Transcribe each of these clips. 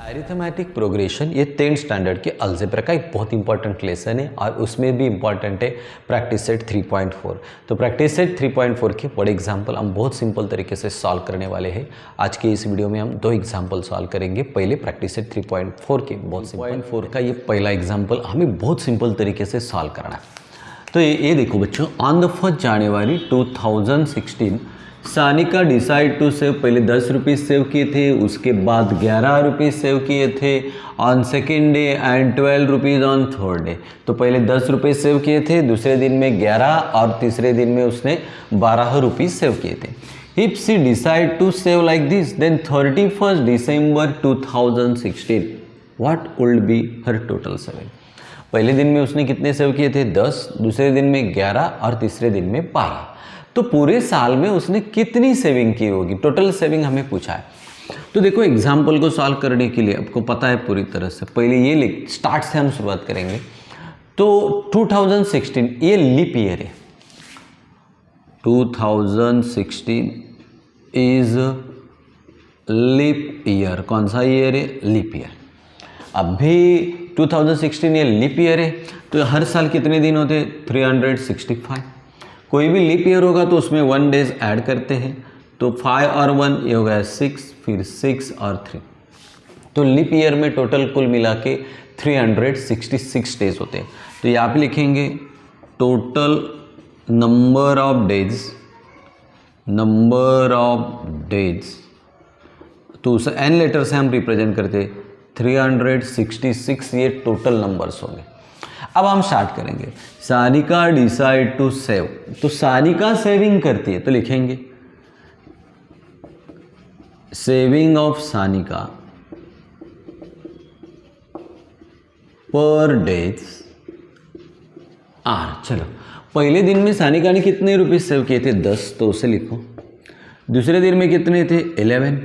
Arithmetic progression ये 10th standard के algebra का एक बहुत इंपॉर्टेंट लेसन है और उसमें भी इंपॉर्टेंट है प्रैक्टिस सेट 3.4। तो प्रैक्टिस सेट 3.4 के बड़े एग्जाम्पल हम बहुत सिंपल तरीके से सॉल्व करने वाले हैं। आज के इस वीडियो में हम 2 एग्जाम्पल सॉल्व करेंगे। पहले प्रैक्टिस सेट 3.4 के बहुत सिंपल 4 का ये पहला एग्जाम्पल हमें बहुत सिंपल तरीके से सॉल्व करना है। तो ये देखो बच्चों, on the 1st January 2016 Sanika decide to save, पहले 10 रुपीज़ सेव किए थे, उसके बाद 11 रुपीज़ सेव किए थे on second day and 12 rupees on third day. तो पहले 10 रुपये सेव किए थे, दूसरे दिन में 11 और तीसरे दिन में उसने 12 रुपीज़ सेव किए थे। If she decide to save like this then 31st December 2016 what would be her total saving. पहले दिन में उसने कितने सेव किए थे 10, दूसरे दिन में 11 और तीसरे दिन में 12। तो पूरे साल में उसने कितनी सेविंग की होगी, टोटल सेविंग हमें पूछा है। तो देखो एग्जाम्पल को सॉल्व करने के लिए आपको पता है पूरी तरह से, पहले ये लिख स्टार्ट से हम शुरुआत करेंगे। तो 2016 ये लीप ईयर है, 2016 इज लीप ईयर। कौन सा ईयर है? Leap year. अभी 2016 ये लीप ईयर है, तो हर साल कितने दिन होते हैं? 365। कोई भी लीप ईयर होगा तो उसमें 1 डेज ऐड करते हैं, तो 5 और 1 ये हो गया 6, फिर 6 और 3। तो लीप ईयर में टोटल कुल मिला के 366 डेज होते हैं। तो यहाँ पे लिखेंगे टोटल नंबर ऑफ डेज, तो उसे n लेटर से हम रिप्रेजेंट करते 366, ये टोटल नंबर्स होंगे। अब हम स्टार्ट करेंगे। सानिका डिसाइड टू सेव, तो सानिका सेविंग करती है, तो लिखेंगे सेविंग ऑफ सानिका पर डेज आर। चलो, पहले दिन में सानिका ने कितने रुपए सेव किए थे? 10, तो उसे लिखो। दूसरे दिन में कितने थे? 11,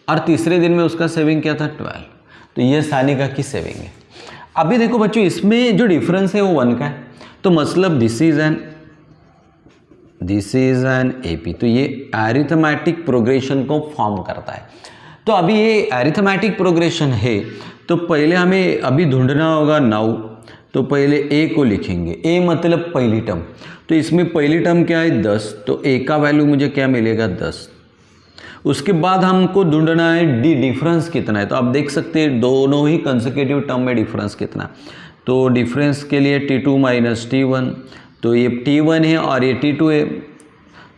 और तीसरे दिन में उसका सेविंग क्या था? 12। तो ये सानिका की सेविंग है। अभी देखो बच्चों, इसमें जो डिफरेंस है वो 1 का है, तो मतलब दिस इज एन एपी। तो ये अरिथमेटिक प्रोग्रेशन को फॉर्म करता है। तो अभी ये अरिथमेटिक प्रोग्रेशन है, तो पहले हमें अभी ढूंढना होगा नाउ। तो पहले ए को लिखेंगे, ए मतलब पहली टर्म। तो इसमें पहली टर्म क्या है? 10, तो ए का वैल्यू मुझे क्या मिलेगा? 10। उसके बाद हमको ढूंढना है डी, डिफरेंस कितना है। तो आप देख सकते हैं दोनों ही कंसेक्यूटिव टर्म में डिफरेंस कितना। तो डिफरेंस के लिए T2 माइनस T1, तो ये T1 है और ये T2 है।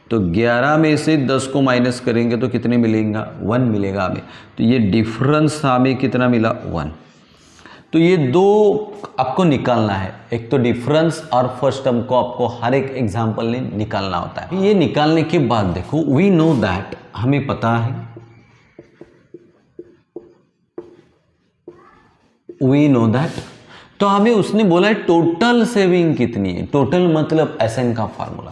तो 11 में से 10 को माइनस करेंगे तो कितने मिलेगा? 1 मिलेगा हमें। तो ये डिफरेंस हमें कितना मिला? 1। तो ये 2 आपको निकालना है, एक तो डिफरेंस और फर्स्ट टर्म को आपको हर एक एग्जाम्पल में निकालना होता है। ये निकालने के बाद देखो, वी नो दैट, हमें पता है, वी नो दैट। तो हमें उसने बोला है टोटल सेविंग कितनी है। टोटल मतलब SN का formula,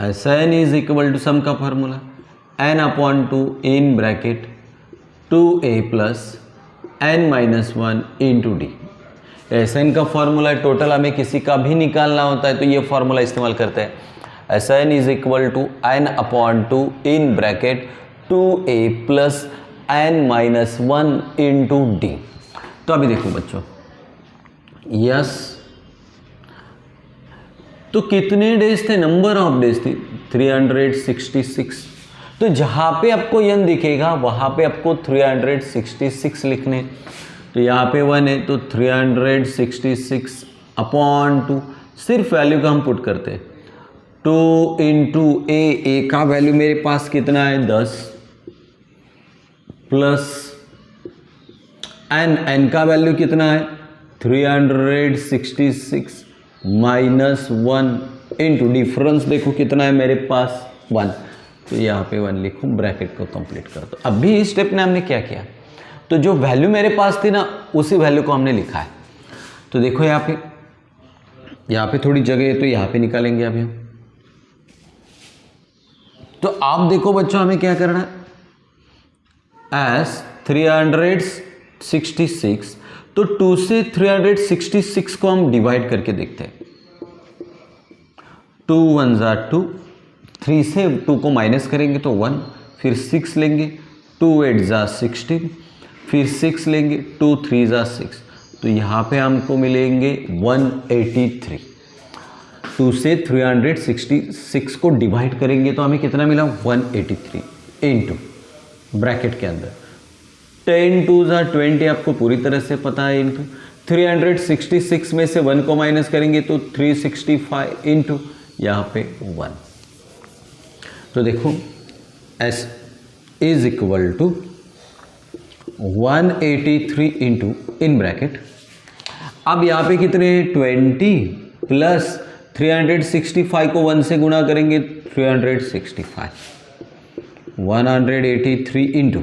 SN is equal to sum का formula n/2 in bracket 2a plus n-1 into d. SN का फॉर्मूला टोटल, हमें किसी का भी निकालना होता है तो ये फॉर्मूला इस्तेमाल करते हैं। SN is equal to n/2 in bracket 2a plus n-1 into D. तो अभी देखो बच्चों, यस, तो कितने डेज थे? नंबर ऑफ डेज थी 366। तो जहाँ पे आपको n दिखेगा वहाँ पे आपको 366 लिखने। तो यहाँ पे 1 है, तो 366/2, सिर्फ वैल्यू का हम पुट करते हैं। 2 इंटू ए का वैल्यू मेरे पास कितना है? 10, प्लस n का वैल्यू कितना है? 366 माइनस 1 इंटू डिफरेंस देखो कितना है मेरे पास? 1। तो यहाँ पे 1 लिखूँ, ब्रैकेट को कंप्लीट कर दो। अभी इस स्टेप में हमने क्या किया? तो जो वैल्यू मेरे पास थी ना, उसी वैल्यू को हमने लिखा है। तो देखो यहाँ पे थोड़ी जगह है, तो यहाँ पे निकालेंगे अभी हम। तो आप देखो बच्चों, हमें क्या करना है? एस 366, तो 2 से 366 को हम डिवाइड करके देखते हैं। 2 1 ज़ा 2, 3 से 2 को माइनस करेंगे तो 1, फिर 6 लेंगे, 2 8 ज़ा 16, फिर 6 लेंगे, 2 3 ज़ा 6, तो यहाँ पे हमको मिलेंगे 183। 2 से 366 को डिवाइड करेंगे तो हमें कितना मिला 183 इंटू ब्रैकेट के अंदर 10 2 ज़ा 20 आपको पूरी तरह से पता है, इंटू 366 में से 1 को माइनस करेंगे तो 365 इंटू यहाँ पे 1। तो देखो S is equal to 183 into in bracket, अब यहाँ पे कितने 20 प्लस 365 को 1 से गुणा करेंगे 365, 183 इंटू,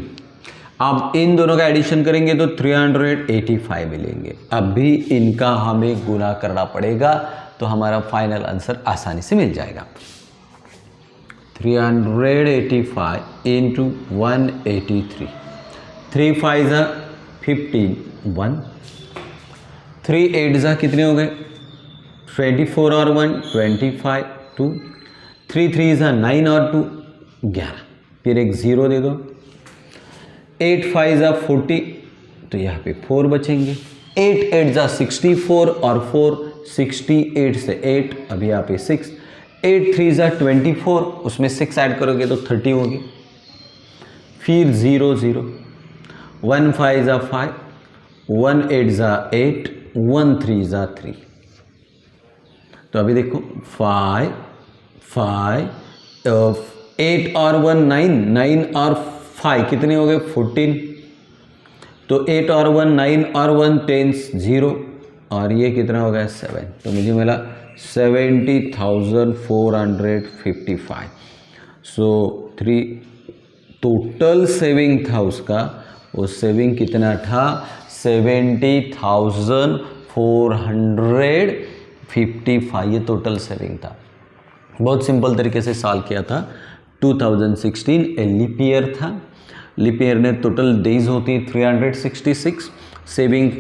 अब इन दोनों का एडिशन करेंगे तो 385 मिलेंगे। अब भी इनका हमें गुणा करना पड़ेगा तो हमारा फाइनल आंसर आसानी से मिल जाएगा। 385 इंटू 183, 3 5 ज़ा 15, 1, 3 8 ज़ा कितने हो गए 24 और 1 25, 2, 3 3 ज़ा 9 और 2 11, फिर एक 0 दे दो, 8 5 ज़ा 40, तो यहाँ पे 4 बचेंगे, 8 8 ज़ा 64 और 4 68 से 8, अभी यहाँ पे 6, 8 3 ज़ा 24, उसमें 6 ऐड करोगे तो 30 होगी, फिर 0 0, 1 5 ज़ा 5, 1 8 ज़ा 8, 1 3 ज़ा 3, तो अभी देखो 5 5 8 और 1 9, 9 और 5 कितने हो गए 14, तो 8 और 1 9 और 1 10 0, और ये कितना हो गया 7, तो मुझे मिला 70,455। सो 3 टोटल सेविंग था उसका, वो सेविंग कितना था 70,455, ये टोटल सेविंग था। बहुत सिंपल तरीके से सॉल्व किया था। 2016 लीप ईयर था, लीप ईयर ने टोटल डेज होती 366, सेविंग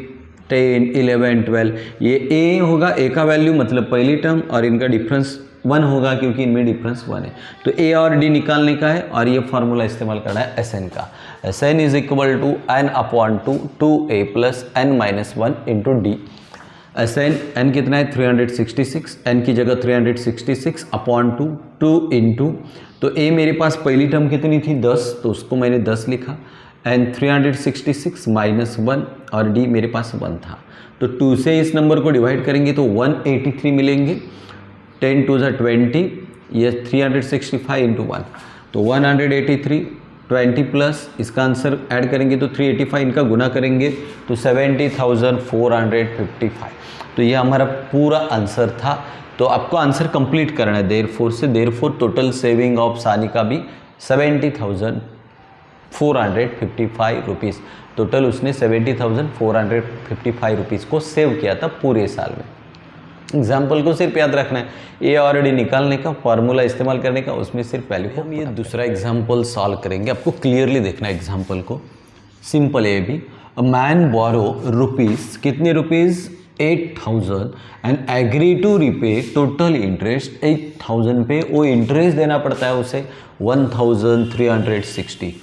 10 11 12, ये ए होगा, ए का वैल्यू मतलब पहली टर्म, और इनका डिफरेंस 1 होगा क्योंकि इनमें डिफरेंस 1 है, तो ए और डी निकालने का है, और ये फार्मूला इस्तेमाल करना है एस एन का। S N is equal to N upon 2a plus N minus 1 into D. S N कितना है 366, एन की जगह 366 अपॉन 2 इंटू, तो ए मेरे पास पहली टर्म कितनी थी 10, तो उसको मैंने 10 लिखा, एन 366 माइनस 1, और डी मेरे पास 1 था, तो 2 से इस नंबर को डिवाइड करेंगे तो 183 मिलेंगे, 10 2 ज़ा 20, ये 365 इंटू 1, तो 183, 20 प्लस इसका आंसर ऐड करेंगे तो 385, इनका गुना करेंगे तो 70,455, तो ये हमारा पूरा आंसर था। तो आपको आंसर कंप्लीट करना है therefore total saving of Sanika भी 70,455 रुपीज़, टोटल उसने 70,455 रुपीज़ को सेव किया था पूरे साल में। एग्जाम्पल को सिर्फ याद रखना है, ए और डी निकालने का, फार्मूला इस्तेमाल करने का, उसमें सिर्फ वैल्यू। हम ये दूसरा एग्जाम्पल सॉल्व करेंगे, आपको क्लियरली देखना है एग्जाम्पल को, सिंपल है भी। अ मैन बोरो रुपीज़, कितने rupees 8,000 and agree to repay total interest 8,000 पे वो इंटरेस्ट देना पड़ता है उसे 1,360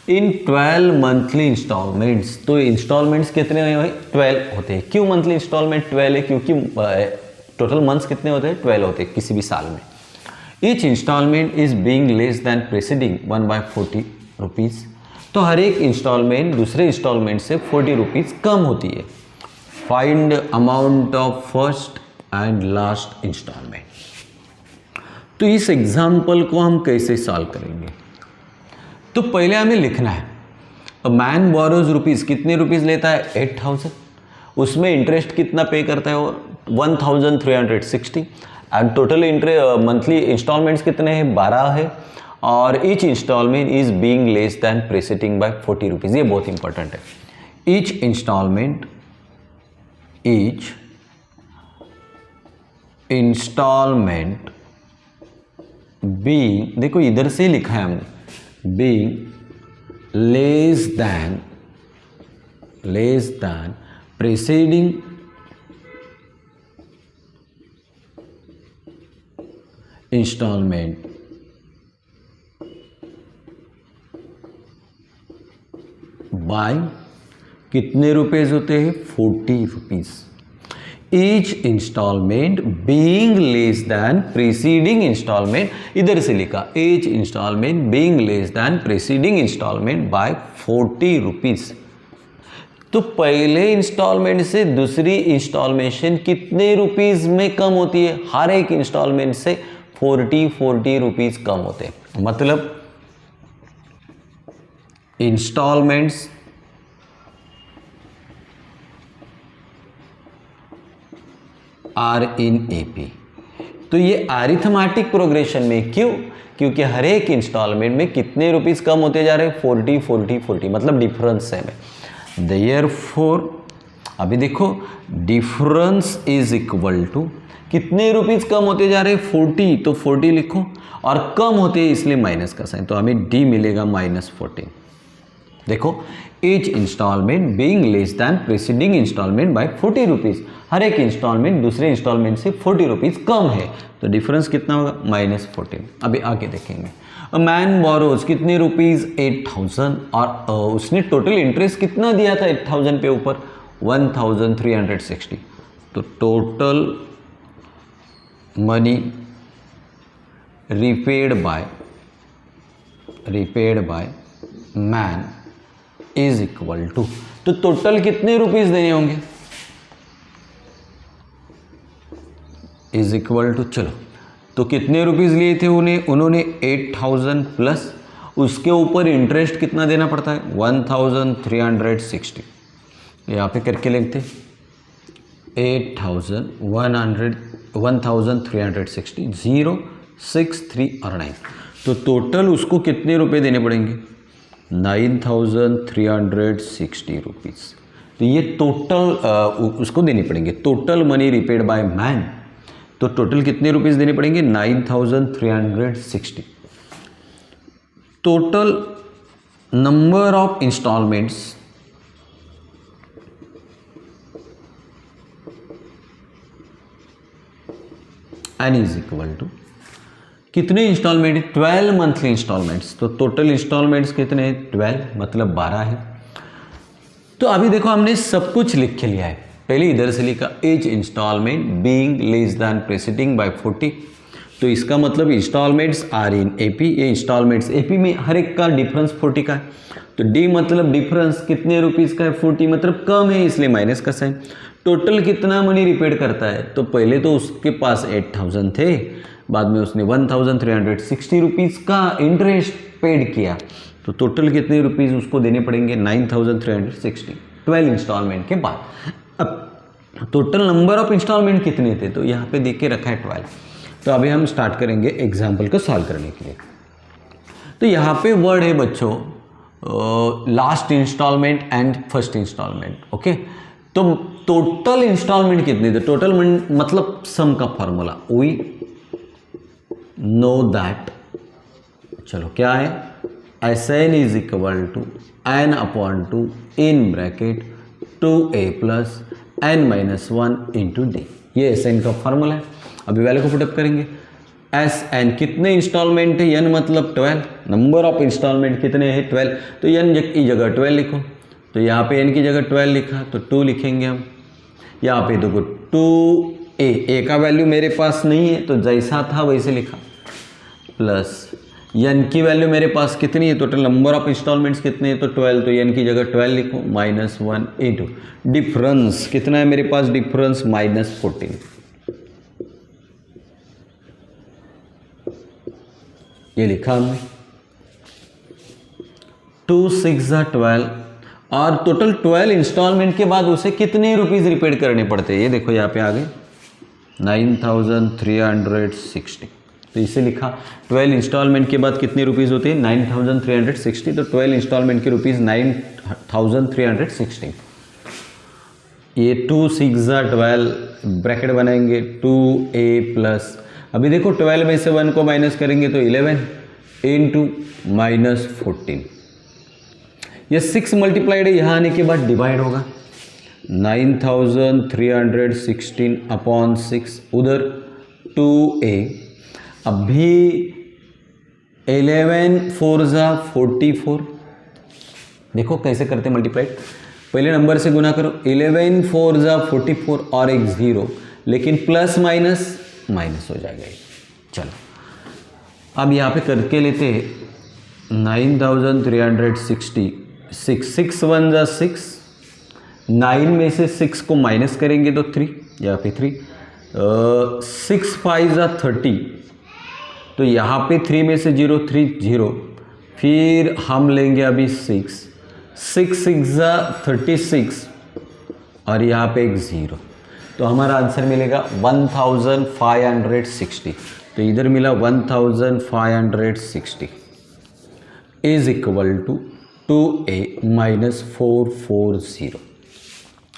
इन 12 मंथली इंस्टॉलमेंट्स। तो इंस्टॉलमेंट्स कितने हैं भाई 12 होते हैं। क्यों मंथली इंस्टॉलमेंट 12 है? क्योंकि टोटल मंथ्स कितने होते हैं 12 होते हैं किसी भी साल में। Each instalment is being less than preceding 1/40 rupees. तो हर एक इंस्टॉलमेंट दूसरे इंस्टॉलमेंट से 40 रुपीज़ कम होती है। Find amount of first and last instalment. तो इस एग्जाम्पल को हम कैसे सॉल्व करेंगे? तो पहले हमें लिखना है अ मैन बोरोज रुपीज़, कितने रुपीज़ लेता है 8,000, उसमें इंटरेस्ट कितना पे करता है वो 1,360 एंड टोटल मंथली इंस्टॉलमेंट्स कितने हैं 12 है और each instalment is being less than preceding by 40 rupees. ये बहुत इंपॉर्टेंट है। ईच इंस्टॉलमेंट बीइंग, देखो इधर से लिखा है हमने, being less than preceding instalment by कितने रुपीज़ होते हैं? 40 rupees. Each instalment being less than preceding instalment, इधर से लिखा each instalment being less than preceding instalment by 40 rupees. तो पहले इंस्टॉलमेंट से दूसरी इंस्टॉलमेशन कितने रुपीज़ में कम होती है? हर एक इंस्टॉलमेंट से 40 रुपीज़ कम होते हैं। मतलब इंस्टॉलमेंट्स आर इन एपी। तो ये अरिथमेटिक प्रोग्रेशन में क्यों? क्योंकि हर एक इंस्टॉलमेंट में कितने रुपीज़ कम होते जा रहे हैं? 40 मतलब डिफरेंस है में। देयरफॉर अभी देखो डिफरेंस इज इक्वल टू कितने रुपीज़ कम होते जा रहे हैं? 40, तो 40 लिखो, और कम होते हैं इसलिए माइनस का साइन, तो हमें डी मिलेगा -14। देखो each instalment being less than preceding instalment by 40 rupees, हर एक इंस्टॉलमेंट दूसरे इंस्टॉलमेंट से 40 रुपीज़ कम है, तो डिफरेंस कितना होगा? -14। अभी आगे देखेंगे। अ मैन बोरोज कितने रुपीज़? 8000, और उसने टोटल इंटरेस्ट कितना दिया था 8000 पे ऊपर? 1360। तो total money repaid by man is equal to, तो टोटल कितने रुपीज़ देने होंगे? इज इक्वल टू, चलो तो कितने रुपीज़ लिए थे उन्होंने 8000 प्लस उसके ऊपर इंटरेस्ट कितना देना पड़ता है? 1360। यहाँ पे करके लिखते 1360 0 6 3 और 9, तो टोटल उसको कितने रुपए देने पड़ेंगे? 9360 रुपीज़। तो ये टोटल उसको देने पड़ेंगे। Total money repaid by man, तो टोटल कितने रुपीज़ देने पड़ेंगे? 9360। Total number of instalments N is equal to कितने इंस्टॉलमेंट? 12 monthly instalments. तो टोटल इंस्टॉलमेंट्स कितने हैं? 12, मतलब 12 है। तो अभी देखो हमने सब कुछ लिख के लिया है। पहले इधर से लिखा each instalment being less than preceding by 40, तो इसका मतलब इंस्टॉलमेंट्स आर इन एपी। ये इंस्टॉलमेंट्स एपी में हर एक का डिफरेंस 40 का है, तो डी मतलब डिफरेंस कितने रुपीज़ का है? 40, मतलब कम है इसलिए माइनस का साइन। टोटल कितना मनी रिपेड करता है? तो पहले तो उसके पास 8000 थे, बाद में उसने 1360 रुपीज़ का इंटरेस्ट पेड किया, तो टोटल कितने रुपीज़ उसको देने पड़ेंगे? 9360 12 इंस्टॉलमेंट के बाद। अब टोटल नंबर ऑफ इंस्टॉलमेंट कितने थे? तो यहाँ पे देख के रखा है 12। तो अभी हम स्टार्ट करेंगे एग्जाम्पल को सॉल्व करने के लिए। तो यहाँ पे वर्ड है बच्चों last instalment and first instalment. Okay, तो टोटल इंस्टॉलमेंट कितने थे? टोटल मतलब सम का फॉर्मूला वी नो दैट, चलो क्या है? Sn is equal to n upon 2 in bracket 2a plus n minus 1 into D. ये Sn का फॉर्मूला है। अभी वैल्यू को पुटअप करेंगे। Sn कितने इंस्टॉलमेंट है? n मतलब 12, नंबर ऑफ इंस्टॉलमेंट कितने हैं? 12, तो n की जगह 12 लिखो। तो यहाँ पे n की जगह 12 लिखा तो 2 लिखेंगे हम। यहाँ पे देखो 2a का वैल्यू मेरे पास नहीं है, तो जैसा था वैसे लिखा, प्लस n की वैल्यू मेरे पास कितनी है? टोटल नंबर ऑफ इंस्टॉलमेंट्स कितने हैं? तो 12, तो n की जगह 12 लिखो, -1 इंटू डिफरेंस कितना है मेरे पास? डिफरेंस -14। ये लिखा हमने 2 6 12, और टोटल 12 इंस्टॉलमेंट के बाद उसे कितने रुपीज़ रिपेड करने पड़ते हैं? ये देखो यहाँ पे आ गए 9360। तो इसे लिखा 12 इंस्टॉलमेंट के बाद कितने रुपीज़ होते हैं? 9360। तो 12 इंस्टॉलमेंट के रुपीज़ 9360। ये 2 6 12 ब्रैकेट बनाएंगे 2a प्लस, अभी देखो 12 में से 1 को माइनस करेंगे तो 11 इंटू -14। ये 6 मल्टीप्लाइड है, यहाँ आने के बाद डिवाइड होगा 9316 अपॉन 6, उधर 2a, अभी 11 4 × 44। देखो कैसे करते मल्टीप्लाइड, पहले नंबर से गुना करो, 11 4 जा 44 और एक 0, लेकिन प्लस माइनस माइनस हो जाएगा ये। चलो अब यहाँ पे करके लेते हैं 9366, 6 1 जा 6, 9 में से 6 को माइनस करेंगे तो 3, यहाँ पे 3, 6 5 जा 30, तो यहाँ पे 3 में से 0 3 0, फिर हम लेंगे अभी 6 6 जा 36 और यहाँ पे एक 0, तो हमारा आंसर मिलेगा 1560। तो इधर मिला 1560 is equal to 2a minus 440।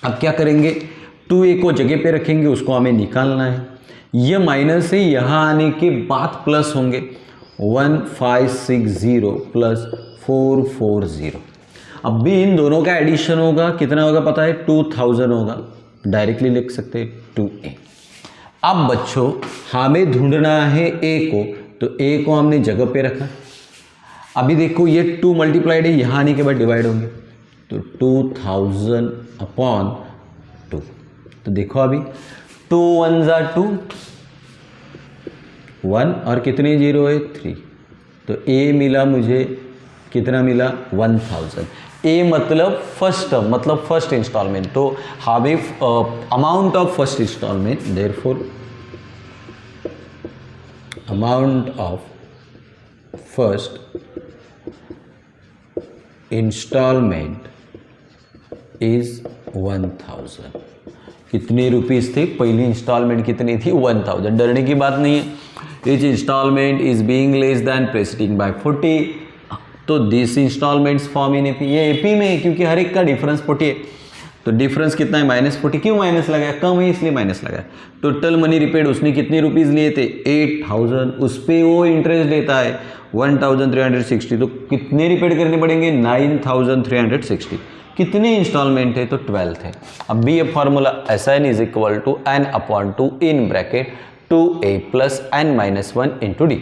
अब क्या करेंगे, 2a को जगह पे रखेंगे, उसको हमें निकालना है। ये माइनस से यहाँ आने के बाद प्लस होंगे, 1560 प्लस 440। अब भी इन दोनों का एडिशन होगा, कितना होगा पता है, 2000 होगा। डायरेक्टली लिख सकते हैं 2a। अब बच्चों हमें ढूंढना है a को, तो a को हमने जगह पे रखा। अभी देखो ये 2 मल्टीप्लाइड है, यहाँ आने के बाद डिवाइड होंगे, तो 2000 अपॉन 2। तो देखो अभी 2 1 जा 2, 1 और कितने 0 है 3, तो a मिला मुझे, कितना मिला 1000। ए मतलब फर्स्ट टर्म, मतलब फर्स्ट इंस्टॉलमेंट, तो हमें amount of first instalment, therefore amount of first instalment is 1000। कितने रुपीस थे, पहली इंस्टॉलमेंट कितनी थी 1000। डरने की बात नहीं है। Each instalment is being less than preceding by 40, तो this instalments form in AP, ये एपी में है क्योंकि हर एक का डिफरेंस 40 है। तो डिफरेंस कितना है -40, क्यों माइनस लगाया, कम है इसलिए माइनस लगाया। टोटल मनी रिपेड उसने कितने रुपीस लिए थे 8000, उस पर वो इंटरेस्ट लेता है 1360, तो कितने रिपेड करने पड़ेंगे 9360। कितने इंस्टॉलमेंट है, तो 12 थे। अब भी ये formula SN is equal to n upon 2 in bracket 2a plus n minus 1 into D.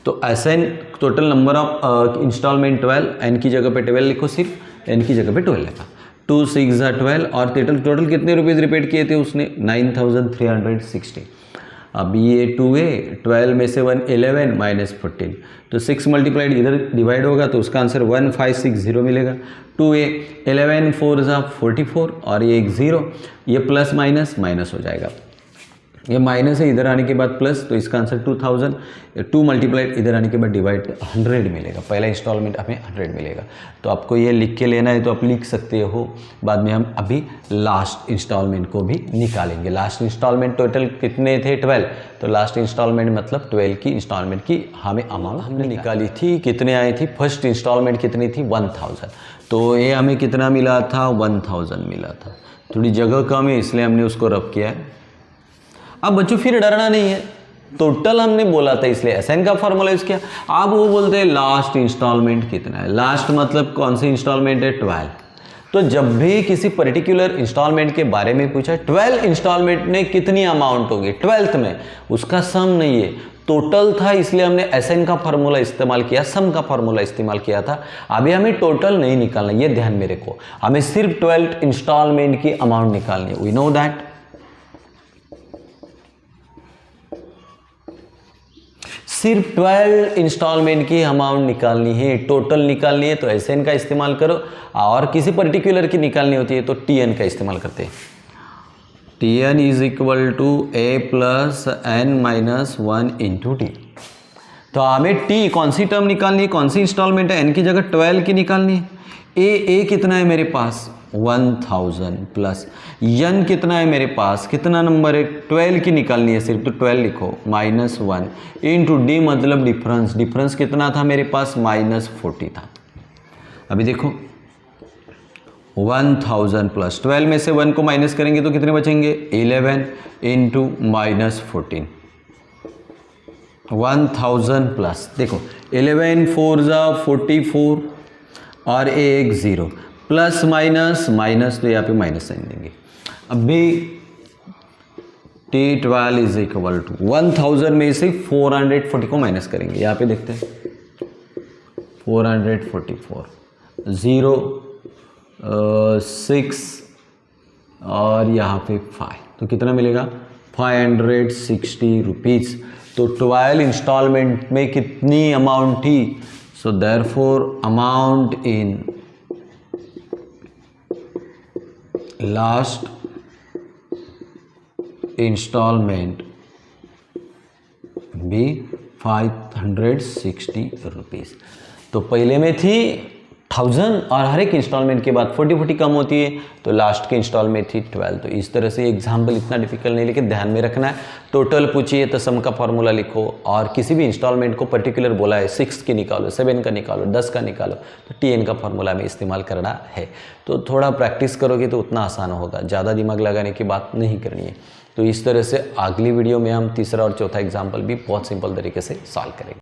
तो SN total number of instalment 12, n की जगह पे 12 लिखो, सिर्फ n की जगह पे 12 लिखा। 2 6 जा 12 और टोटल कितने रुपीज़ रिपेड किए थे उसने 9360। अब ये 2a, 12 में से 1 11 माइनस 14, तो 6 मल्टीप्लाइड इधर डिवाइड होगा तो उसका आंसर 1560 मिलेगा। 2a 11 4 जा 44 और ये एक 0, ये प्लस माइनस माइनस हो जाएगा, ये माइनस है, इधर आने के बाद प्लस, तो इसका आंसर 2000। 2 मल्टीप्लाइड इधर आने के बाद डिवाइड 100 मिलेगा, पहला इंस्टॉलमेंट हमें 100 मिलेगा। तो आपको ये लिख के लेना है तो आप लिख सकते हो, बाद में हम अभी लास्ट इंस्टॉलमेंट को भी निकालेंगे। लास्ट इंस्टॉलमेंट टोटल कितने थे 12, तो लास्ट इंस्टॉलमेंट मतलब 12 की इंस्टॉलमेंट की हमें अमाउंट हमने निकाली थी। कितने आई थी, फर्स्ट इंस्टॉलमेंट कितनी थी 1000, तो ये हमें कितना मिला था 1000 मिला था। थोड़ी जगह कम है इसलिए हमने उसको रब किया है। अब बच्चों फिर डरना नहीं है, टोटल हमने बोला था इसलिए SN का फॉर्मूला यूज किया। अब वो बोलते हैं लास्ट इंस्टॉलमेंट कितना है, लास्ट मतलब कौन सी इंस्टॉलमेंट है 12। तो जब भी किसी पर्टिकुलर इंस्टॉलमेंट के बारे में पूछा 12 इंस्टॉलमेंट में कितनी अमाउंट होगी 12th में, उसका सम नहीं है, टोटल था, इसलिए हमने SN का फॉर्मूला इस्तेमाल किया, सम का फॉर्मूला इस्तेमाल किया था। अभी हमें टोटल नहीं निकालना, ये ध्यान में रखो, हमें सिर्फ 12 इंस्टॉलमेंट की अमाउंट निकालनी है। वी नो दैट सिर्फ 12 इंस्टॉलमेंट की अमाउंट निकालनी है, टोटल निकालनी है तो SN का इस्तेमाल करो, और किसी पर्टिकुलर की निकालनी होती है तो TN का इस्तेमाल करते हैं। TN is equal to A plus n minus 1 into T. तो हमें T कौन सी टर्म निकालनी है, कौन सी इंस्टॉलमेंट है, N की जगह 12 की निकालनी है। A कितना है मेरे पास 1000 प्लस N कितना है मेरे पास, कितना नंबर है 12 की निकालनी है सिर्फ, तो 12 लिखो -1 इंटू डी मतलब डिफरेंस, डिफरेंस कितना था मेरे पास -40 था। अभी देखो 1000 प्लस 12 में से 1 को माइनस करेंगे तो कितने बचेंगे 11 इंटू -14, 1000 प्लस देखो 11 4 जा 44 और एक 0 प्लस माइनस माइनस, तो यहाँ पे माइनस साइन देंगे। अभी T12 इज इक्वल टू 1000 में से 440 को माइनस करेंगे, यहाँ पे देखते हैं 444 0 6 और यहाँ पे 5, तो कितना मिलेगा 560 रुपीज़। तो 12 इंस्टॉलमेंट में कितनी अमाउंट थी? So therefore amount in last instalment भी 560 रुपीज़। तो पहले में थी 1000 और हर एक इंस्टॉलमेंट के बाद 40 कम होती है, तो लास्ट के इंस्टॉलमेंट थी 12। तो इस तरह से एग्जाम्पल इतना डिफिकल्ट नहीं, लेकिन ध्यान में रखना है टोटल पूछिए तो सम का फॉर्मूला लिखो, और किसी भी इंस्टॉलमेंट को पर्टिकुलर बोला है 6 की निकालो, 7 का निकालो, 10 का निकालो, तो TN का फॉर्मूला में इस्तेमाल करना है। तो थोड़ा प्रैक्टिस करोगे तो उतना आसान होगा, ज़्यादा दिमाग लगाने की बात नहीं करनी है। तो इस तरह से अगली वीडियो में हम तीसरा और चौथा एग्जाम्पल भी बहुत सिंपल तरीके से सॉल्व करेंगे।